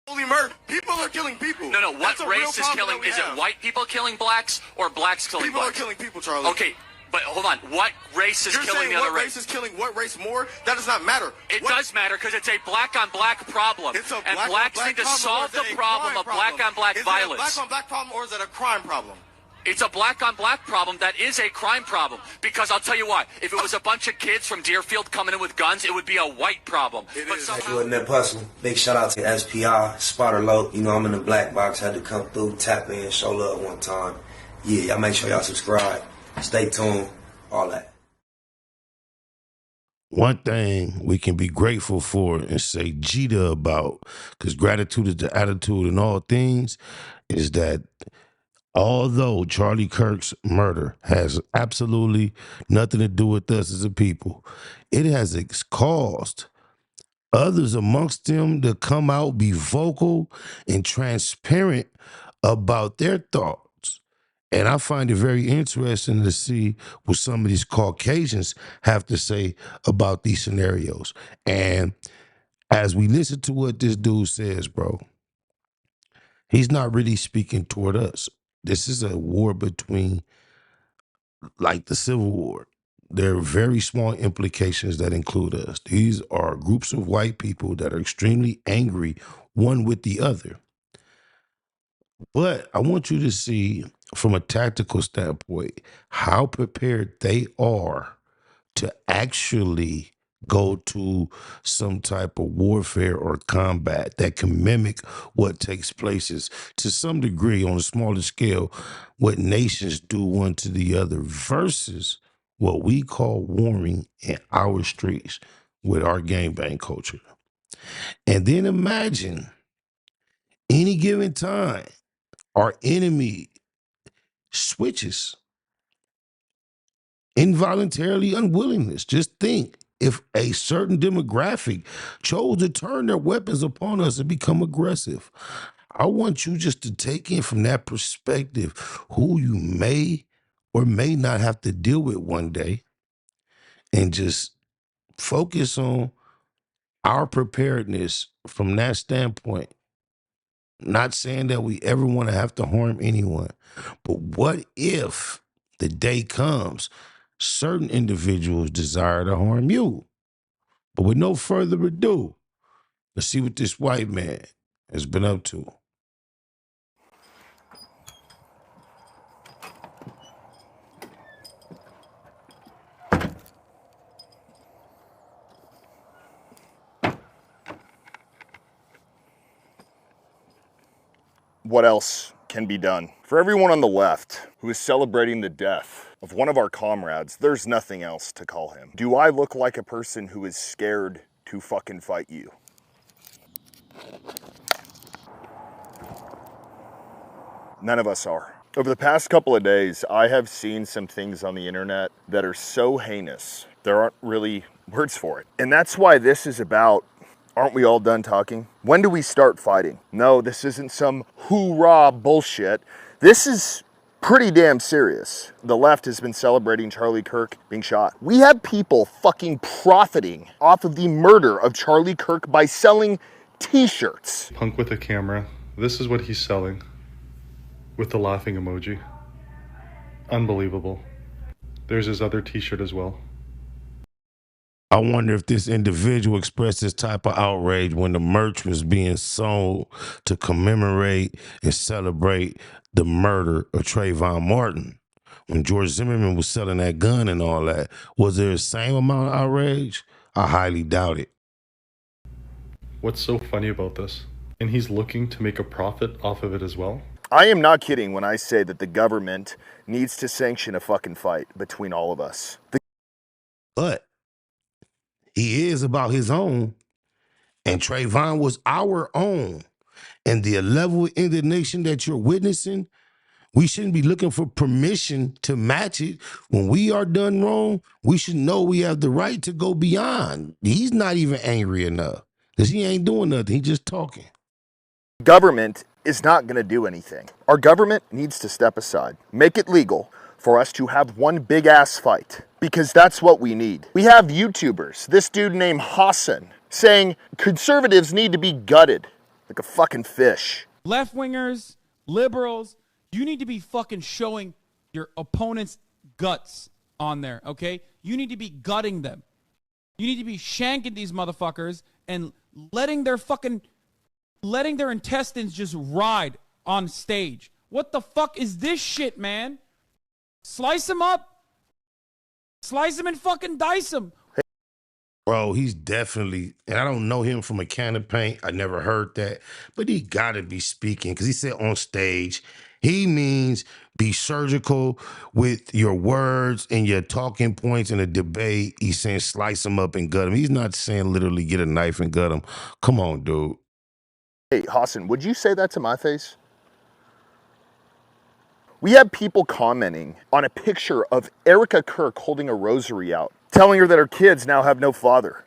Holy murder. People are killing people. No, no. What race is killing? Is it white people killing blacks or blacks killing blacks? People are killing people, Charlie. Okay, but hold on. What race is killing the other race? What race is killing what race more? That does not matter. It does matter because it's a black-on-black problem. It's a and blacks need to solve the problem of black-on-black violence. Is it a black-on-black problem or is it a crime problem? It's a black-on-black problem that is a crime problem. Because I'll tell you what, if it was a bunch of kids from Deerfield coming in with guns, it would be a white problem. It but is. somehow... It wasn't that possible. Big shout out to SPI, Spotter Low. You know, I'm in the black box. Had to come through, tap in, show love one time. Yeah, y'all make sure y'all subscribe. Stay tuned. All that. One thing we can be grateful for and say Jita about, because gratitude is the attitude in all things, is that although Charlie Kirk's murder has absolutely nothing to do with us as a people, it has caused others amongst them to come out, be vocal and transparent about their thoughts. And I find it very interesting to see what some of these Caucasians have to say about these scenarios. And as we listen to what this dude says, bro, he's not really speaking toward us. This is a war between, like the Civil War. There are very small implications that include us. These are groups of white people that are extremely angry one with the other. But I want you to see, from a tactical standpoint, how prepared they are to actually go to some type of warfare or combat that can mimic what takes places to some degree on a smaller scale, what nations do one to the other versus what we call warring in our streets with our gangbang culture. And then imagine any given time, our enemy switches. Involuntarily unwillingness. Just think if a certain demographic chose to turn their weapons upon us and become aggressive. I want you just to take in from that perspective who you may or may not have to deal with one day and just focus on our preparedness from that standpoint. Not saying that we ever want to have to harm anyone, but what if the day comes certain individuals desire to harm you? But with no further ado, let's see what this white man has been up to. What else can be done? For everyone on the left who is celebrating the death of one of our comrades, there's nothing else to call him. Do I look like a person who is scared to fucking fight you? None of us are. Over the past couple of days, I have seen some things on the internet that are so heinous, there aren't really words for it. And that's why this is about, aren't we all done talking? When do we start fighting? No, this isn't some hoorah bullshit. This is pretty damn serious. The left has been celebrating Charlie Kirk being shot. We have people fucking profiting off of the murder of Charlie Kirk by selling t-shirts. Punk with a camera. This is what he's selling. With the laughing emoji. Unbelievable. There's his other t-shirt as well. I wonder if this individual expressed this type of outrage when the merch was being sold to commemorate and celebrate the murder of Trayvon Martin. When George Zimmerman was selling that gun and all that, was there the same amount of outrage? I highly doubt it. What's so funny about this? And he's looking to make a profit off of it as well? I am not kidding when I say that the government needs to sanction a fucking fight between all of us. But he is about his own, and Trayvon was our own. And the level of indignation that you're witnessing, we shouldn't be looking for permission to match it. When we are done wrong, we should know we have the right to go beyond. He's not even angry enough because he ain't doing nothing. He's just talking. Government is not going to do anything. Our government needs to step aside, make it legal for us to have one big ass fight, because that's what we need. We have YouTubers, this dude named Hassan, saying conservatives need to be gutted. like a fucking fish. Left-wingers, liberals, you need to be fucking showing your opponent's guts on there, okay? You need to be gutting them. You need to be shanking these motherfuckers and letting their intestines just ride on stage. What the fuck is this shit, man? Slice them up. Slice them and fucking dice them. Bro, he's definitely, and I don't know him from a can of paint. I never heard that. But he got to be speaking because he said on stage, he means be surgical with your words and your talking points in a debate. He's saying slice them up and gut them. He's not saying literally get a knife and gut them. Come on, dude. Hey, Hassan, would you say that to my face? We have people commenting on a picture of KKKirk holding a rosary out, telling her that her kids now have no father.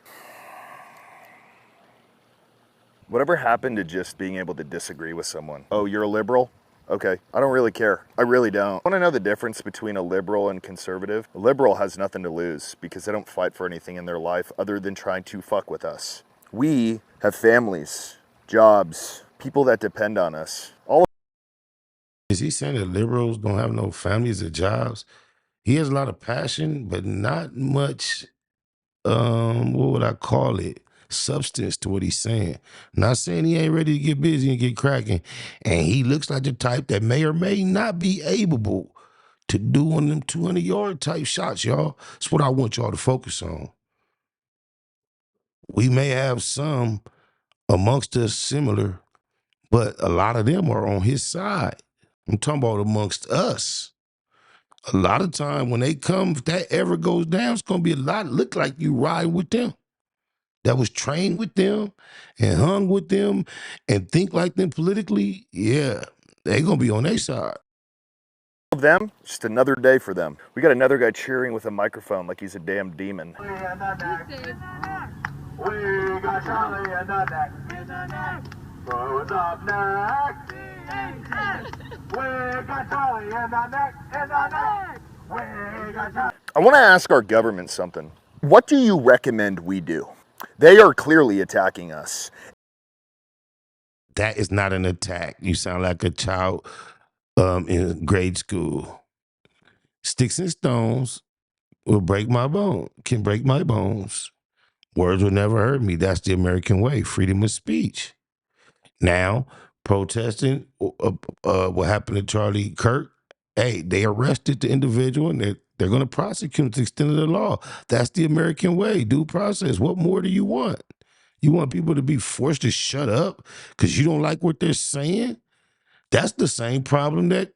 Whatever happened to just being able to disagree with someone? Oh, you're a liberal? Okay, I don't really care. I really don't. Want to know the difference between a liberal and conservative? A liberal has nothing to lose because they don't fight for anything in their life other than trying to fuck with us. We have families, jobs, people that depend on us. Is he saying that liberals don't have no families or jobs? He has a lot of passion, but not much, what would I call it? Substance to what he's saying. Not saying he ain't ready to get busy and get cracking. And he looks like the type that may or may not be able to do one of them 200-yard type shots, y'all. That's what I want y'all to focus on. We may have some amongst us similar, but a lot of them are on his side. I'm talking about amongst us. A lot of time when they come, if that ever goes down, it's going to be a lot, look like you ride with them. That was trained with them and hung with them and think like them politically, yeah, they going to be on their side. Of them, just another day for them. We got another guy cheering with a microphone like he's a damn demon. We got Charlie in the neck. Who's up next? We got Charlie in the neck. We got Charlie. I want to ask our government something. What do you recommend we do? They are clearly attacking us. That is not an attack. You sound like a child in grade school. Sticks and stones will break my bone, can break my bones. Words will never hurt me. That's the American way. Freedom of speech. Now, protesting what happened to Charlie Kirk, hey, they arrested the individual and they're going to prosecute him to the extent of the law. That's the American way. Due process. What more do you want? You want people to be forced to shut up because you don't like what they're saying? That's the same problem that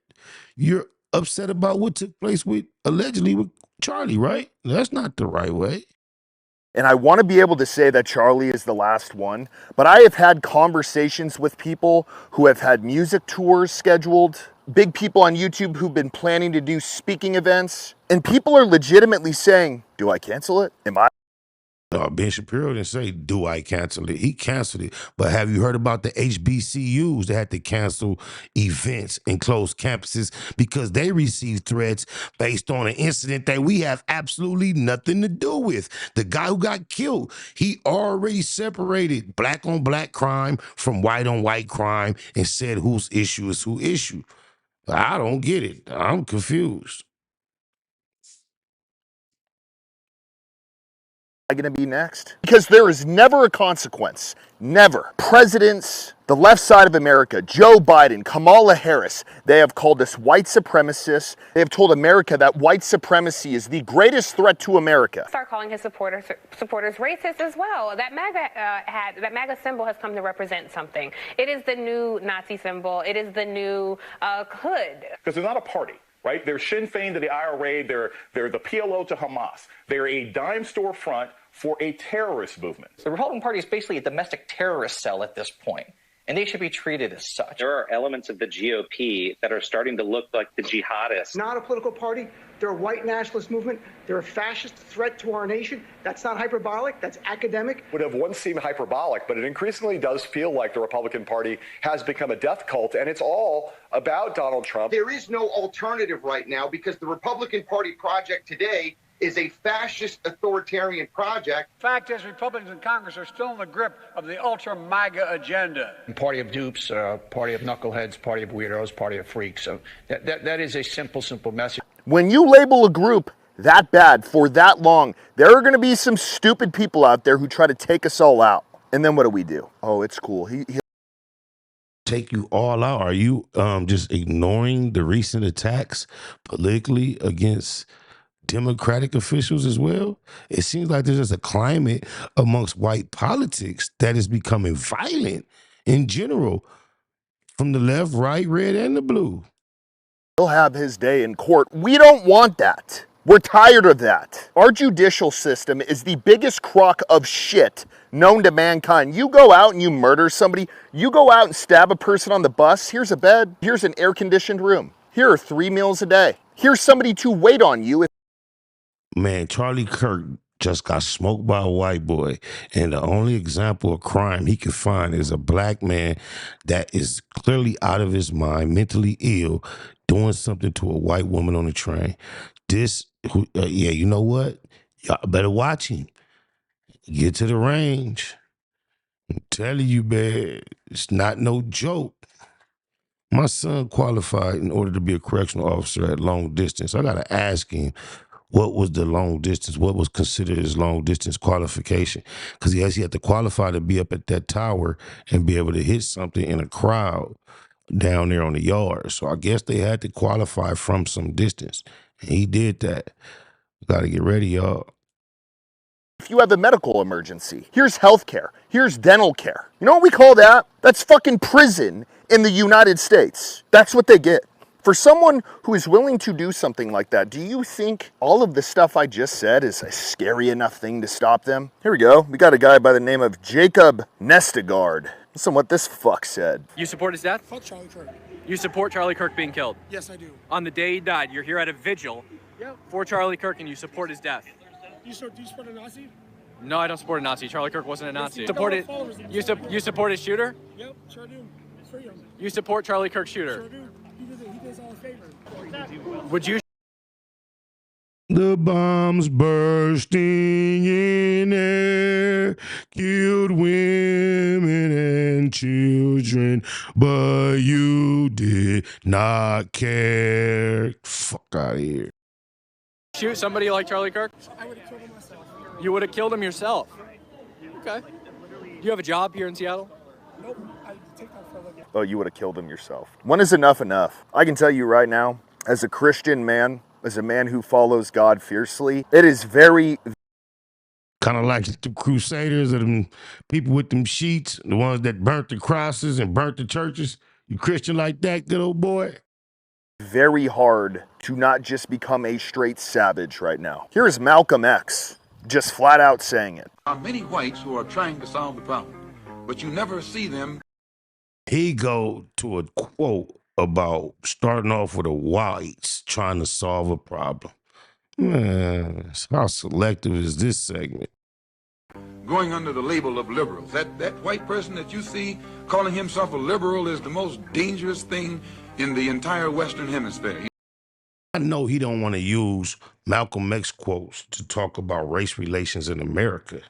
you're upset about what took place with, allegedly, with Charlie, right? That's not the right way. And I want to be able to say that Charlie is the last one, but I have had conversations with people who have had music tours scheduled, big people on YouTube who've been planning to do speaking events, and people are legitimately saying, do I cancel it? Am I? Ben Shapiro didn't say, do I cancel it? He canceled it. But have you heard about the HBCUs that had to cancel events and close campuses because they received threats based on an incident that we have absolutely nothing to do with? The guy who got killed, he already separated black on black crime from white on white crime and said whose issue is whose issue. I don't get it. I'm confused. Going to be next? Because there is never a consequence. Never. Presidents, the left side of America, Joe Biden, Kamala Harris, they have called us white supremacists. They have told America that white supremacy is the greatest threat to America. Start calling his supporters racist as well. That MAGA symbol has come to represent something. It is the new Nazi symbol. It is the new hood. Because they're not a party. Right? They're Sinn Féin to the IRA. They're the PLO to Hamas. They're a dime store front for a terrorist movement. The Republican Party is basically a domestic terrorist cell at this point, and they should be treated as such. There are elements of the GOP that are starting to look like the jihadists. Not a political party. They're a white nationalist movement. They're a fascist threat to our nation. That's not hyperbolic. That's academic. Would have once seemed hyperbolic, but it increasingly does feel like the Republican Party has become a death cult, and it's all about Donald Trump. There is no alternative right now because the Republican Party project today is a fascist authoritarian project. Fact is, Republicans in Congress are still in the grip of the ultra MAGA agenda. Party of dupes, party of knuckleheads, party of weirdos, party of freaks. So that is a simple message. When you label a group that bad for that long, there are going to be some stupid people out there who try to take us all out. And then what do? Oh, it's cool. He Take you all out? Are you just ignoring the recent attacks politically against Democratic officials as well? It seems like there's just a climate amongst white politics that is becoming violent in general, from the left, right, red, and the blue. He'll have his day in court. We don't want that. We're tired of that. Our judicial system is the biggest crock of shit known to mankind. You go out and you murder somebody. You go out and stab a person on the bus. Here's a bed. Here's an air-conditioned room. Here are 3 meals a day. Here's somebody to wait on you. Man, Charlie Kirk just got smoked by a white boy, and the only example of crime he could find is a black man that is clearly out of his mind, mentally ill, doing something to a white woman on the train. Yeah, you know what? Y'all better watch him. Get to the range. I'm telling you, man, it's not no joke. My son qualified in order to be a correctional officer at long distance. I got to ask him, what was the long distance? What was considered his long distance qualification? Because he had to qualify to be up at that tower and be able to hit something in a crowd down there on the yard. So I guess they had to qualify from some distance. And he did that. Got to get ready, y'all. If you have a medical emergency, here's health care, here's dental care. You know what we call that? That's fucking prison in the United States. That's what they get. For someone who is willing to do something like that, do you think all of the stuff I just said is a scary enough thing to stop them? Here we go. We got a guy by the name of Jacob Nestegard. Listen what this fuck said. You support his death? Fuck Charlie Kirk. You support Charlie Kirk being killed? Yes, I do. On the day he died, you're here at a vigil for Charlie Kirk and you support his death. Do you support a Nazi? No, I don't support a Nazi. Charlie Kirk wasn't a Nazi. Yes, You support his shooter? Yep, sure do. Free him. You support Charlie Kirk's shooter? Sure do. He does all a favor. Would you? The bombs bursting in air killed women and children, but you did not care. Fuck out of here. Shoot somebody like Charlie Kirk? I would have killed him myself. You would have killed him yourself? Okay. Do you have a job here in Seattle? Nope. I take that for a living. Oh, you would have killed him yourself. When is enough enough? I can tell you right now, as a Christian man, as a man who follows God fiercely, it is very... Kind of like the Crusaders or them people with them sheets, the ones that burnt the crosses and burnt the churches. You Christian like that, good old boy? very hard to not just become a straight savage right now. Here is Malcolm X just flat out saying it. There are many whites who are trying to solve the problem, but you never see them. He go to a quote about starting off with the whites trying to solve a problem. Man, how selective is this segment? Going under the label of liberals. That white person that you see calling himself a liberal is the most dangerous thing in the entire Western Hemisphere. I know he don't want to use Malcolm X quotes to talk about race relations in America.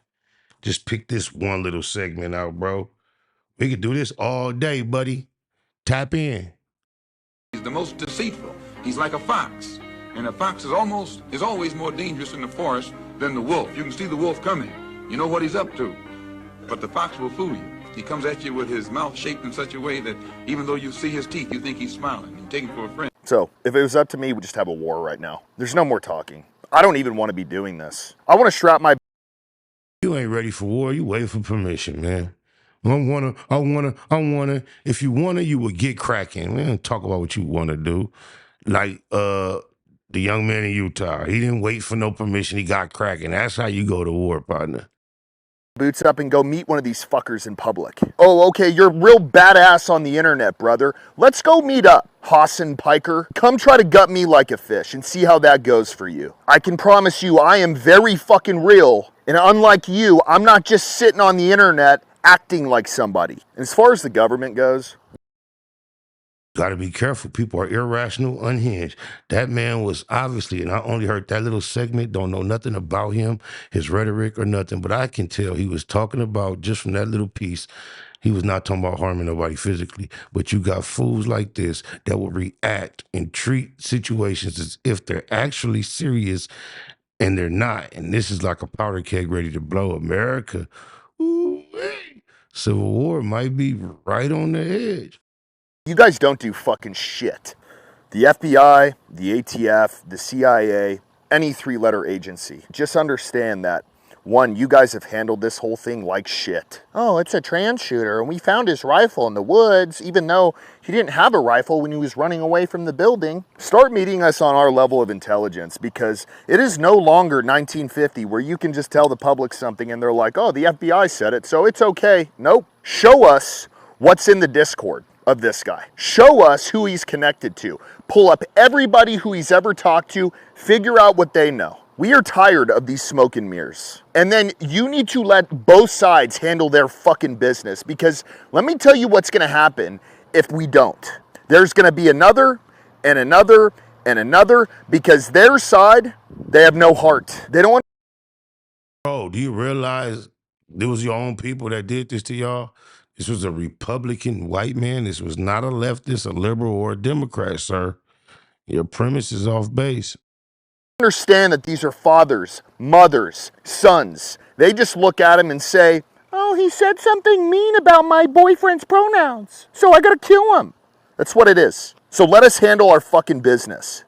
Just pick this one little segment out, bro. We could do this all day, buddy. Tap in. He's the most deceitful. He's like a fox. And a fox is always more dangerous in the forest than the wolf. You can see the wolf coming. You know what he's up to. But the fox will fool you. He comes at you with his mouth shaped in such a way that even though you see his teeth, you think he's smiling. You take him for a friend. So, if it was up to me, we'd just have a war right now. There's no more talking. I don't even want to be doing this. I want to strap my... You ain't ready for war. You wait for permission, man. I wanna. If you wanna, you would get cracking. We don't talk about what you wanna do. Like the young man in Utah. He didn't wait for no permission. He got cracking. That's how you go to war, partner. Boots up and go meet one of these fuckers in public. Oh, okay, you're real badass on the internet, brother. Let's go meet up, Hassan Piker. Come try to gut me like a fish and see how that goes for you. I can promise you I am very fucking real. And unlike you, I'm not just sitting on the internet acting like somebody. And as far as the government goes... Got to be careful. People are irrational, unhinged. That man was obviously, and I only heard that little segment, don't know nothing about him, his rhetoric or nothing, but I can tell he was talking about, just from that little piece, he was not talking about harming nobody physically. But you got fools like this that will react and treat situations as if they're actually serious, and they're not. And this is like a powder keg ready to blow. America, ooh-wee. Civil War might be right on the edge. You guys don't do fucking shit. The FBI, the ATF, the CIA, any three-letter agency. Just understand that, one, you guys have handled this whole thing like shit. Oh, it's a trans shooter, and we found his rifle in the woods, even though he didn't have a rifle when he was running away from the building. Start meeting us on our level of intelligence, because it is no longer 1950 where you can just tell the public something and they're like, oh, the FBI said it, so it's okay. Nope. Show us what's in the Discord of this guy. Show us who he's connected to. Pull up everybody who he's ever talked to, figure out what they know. We are tired of these smoke and mirrors. And then you need to let both sides handle their fucking business, because let me tell you what's gonna happen if we don't. There's gonna be another and another and another, because their side, they have no heart. They don't want. Oh, do you realize there was your own people that did this to y'all? This was a Republican white man. This was not a leftist, a liberal, or a Democrat, sir. Your premise is off base. Understand that these are fathers, mothers, sons. They just look at him and say, oh, he said something mean about my boyfriend's pronouns, so I gotta kill him. That's what it is. So let us handle our fucking business.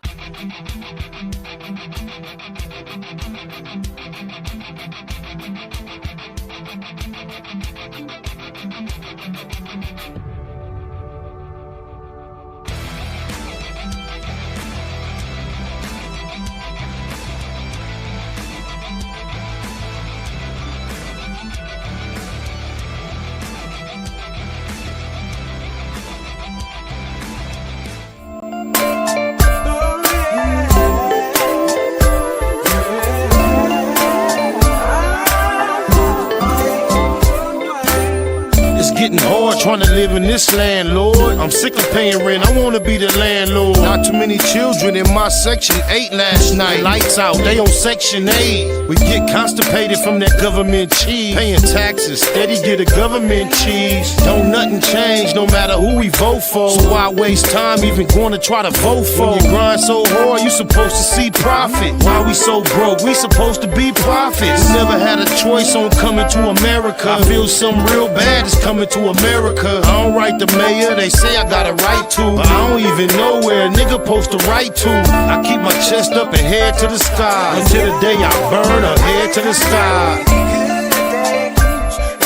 Getting hard trying to live in this land, Lord. I'm sick of paying rent, I wanna be the landlord. Not too many children in my section 8 last night. Lights out, they on section 8. We get constipated from that government cheese. Paying taxes, steady get a government cheese. Don't nothing change no matter who we vote for. So why waste time even going to try to vote for? When you grind so hard, you supposed to see profit. Why we so broke? We supposed to be prophets. We never had a choice on coming to America. I feel something real bad is coming to America. I don't write the mayor, they say I got a right to, but I don't even know where a nigga supposed to write to. I keep my chest up and head to the sky, until the day I burn or head to the sky.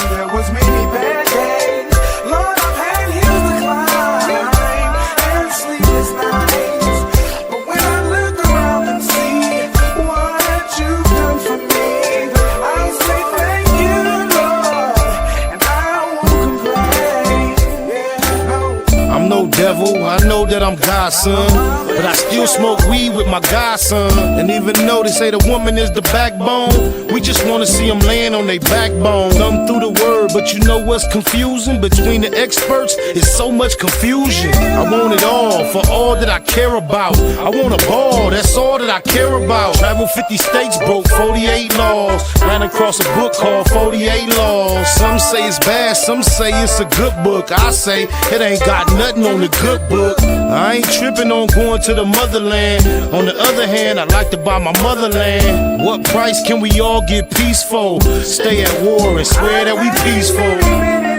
There was many bad days. Lord, I've had hills to climb and sleepless nights. But when I look around and see what you've done for me, I say thank you, Lord, and I won't complain. Yeah, no. I'm no devil, I know that I'm God's son, but I still smoke weed with my godson. And even though they say the woman is the backbone, we just wanna see them laying on their backbone. Thumb through the word, but you know what's confusing? Between the experts, it's so much confusion. I want it all, for all that I care about. I want a ball, that's all that I care about. Travel 50 states, broke 48 laws. Ran across a book called 48 Laws. Some say it's bad, some say it's a good book. I say it ain't got nothing on the good book. I ain't tripping on going to the motherland. On the other hand, I like to buy my motherland. What price can we all get peaceful? Stay at war and swear that we peaceful.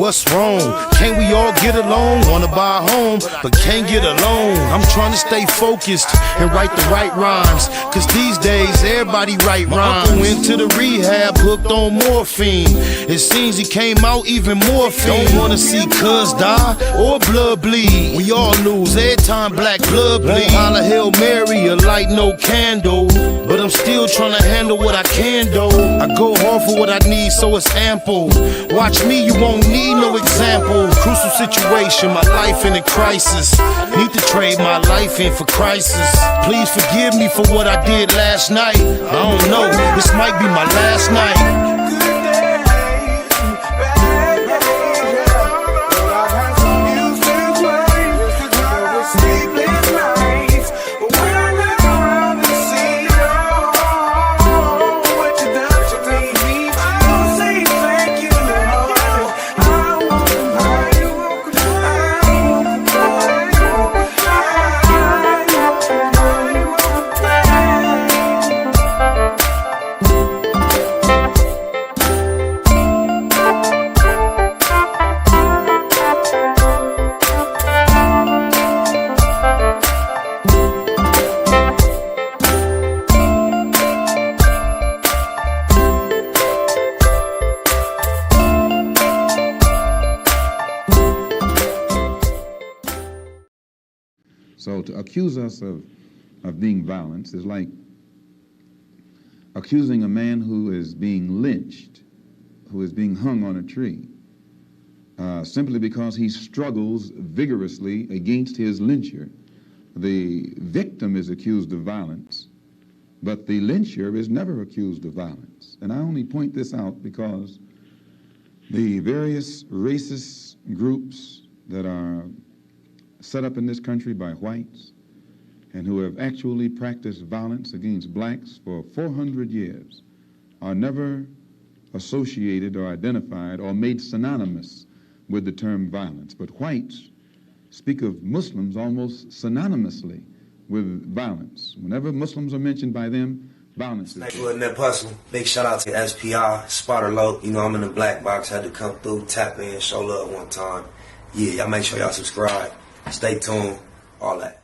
what's wrong? Can't we all get along? Wanna buy a home, but can't get along. I'm trying to stay focused and write the right rhymes, cause these days everybody write rhymes. My uncle went to the rehab, hooked on morphine. It seems he came out even more fiend. Don't wanna see cuz die or blood bleed. We all lose every time black blood bleed. Holla Hail Mary, a light no candle, but I'm still trying to handle what I can do. I go hard for what I need, so it's ample. Watch me, you won't need no example. Crucial situation, my life in a crisis. Need to trade my life in for crisis. Please forgive me for what I did last night. I don't know, this might be my last night. So to accuse us of being violent is like accusing a man who is being lynched, who is being hung on a tree, simply because he struggles vigorously against his lyncher. The victim is accused of violence, but the lyncher is never accused of violence. And I only point this out because the various racist groups that are set up in this country by whites and who have actually practiced violence against blacks for 400 years are never associated or identified or made synonymous with the term violence. But whites speak of Muslims almost synonymously with violence. Whenever Muslims are mentioned by them, violence is Thanks for letting that hustle. Big shout out to SPI, Spotter Low. You know, I'm in the black box, had to come through, tap in, show love one time. Yeah, y'all make sure y'all subscribe. Stay tuned, all that.